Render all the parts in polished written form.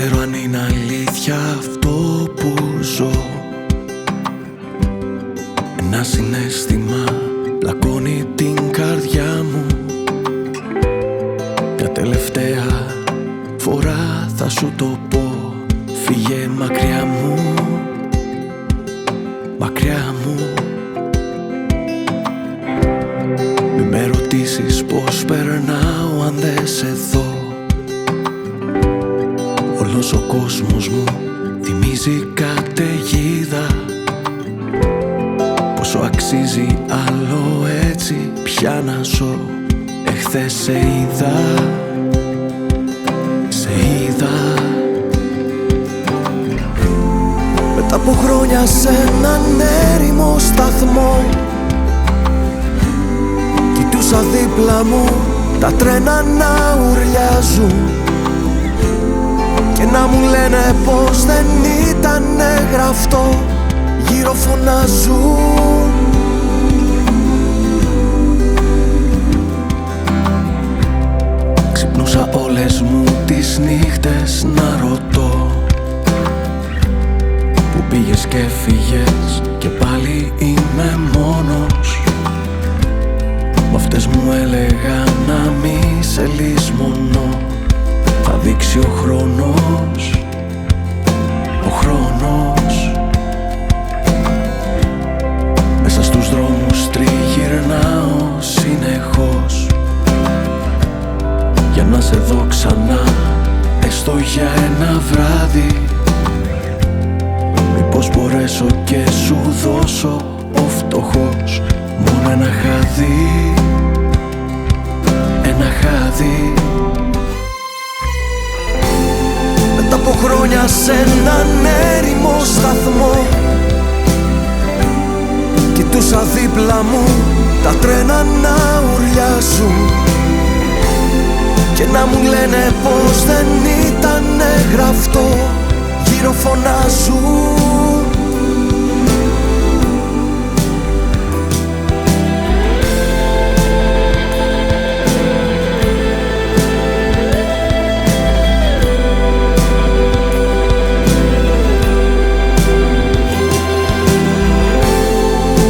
ξέρω αν είναι αλήθεια αυτό που ζω. Ένα συναίσθημα πλακώνει την καρδιά μου. Για τελευταία φορά θα σου το πω. Φύγε μακριά μου, μακριά μου. Μη με ρωτήσεις πως περνάω αν δεν σε δω. Όλος ο κόσμος μου θυμίζει καταιγίδα. Πόσο αξίζει άλλο έτσι πια να ζω. Εχθές σε είδα, σε είδα. Μετά από χρόνια σε έναν έρημο σταθμό κοιτούσα δίπλα μου τα τρένα να ουρλιάζουν και να μου λένε πως δεν ήτανε γραφτό. Γύρω φωνάζουν. Ξυπνούσα όλες μου τις νύχτες να ρωτώ που πήγες και φύγες και πάλι είμαι μόνος. Μ' αυτές μου έλεγα να μη σε λησμονώ. Θα δείξει ο χρόνος, ο χρόνος. Μέσα στους δρόμους τριγυρνάω συνεχώς για να σε δω ξανά, έστω για ένα βράδυ. Μήπως μπορέσω και σου δώσω ο φτωχός μόνο ένα χάδι, ένα χάδι. Μετά από χρόνια σε έναν έρημο σταθμό κοιτούσα δίπλα μου τα τρένα να ουρλιάζουν και να μου λένε πως δεν ήτανε γραφτό. Γύρω φωνάζουν.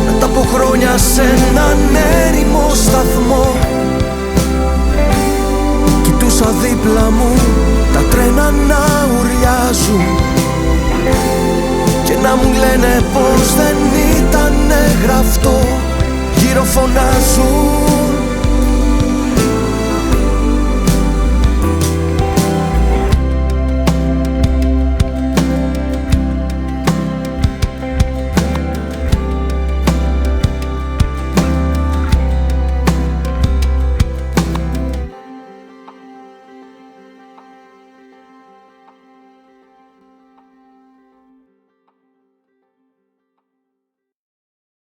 Μετά από χρόνια σε έναν έρημο σταθμό κοιτούσα δίπλα μου τα τρένα να ουρλιάζουν και να μου λένε πως δεν ήτανε γραφτό. Γύρω φωνάζουν.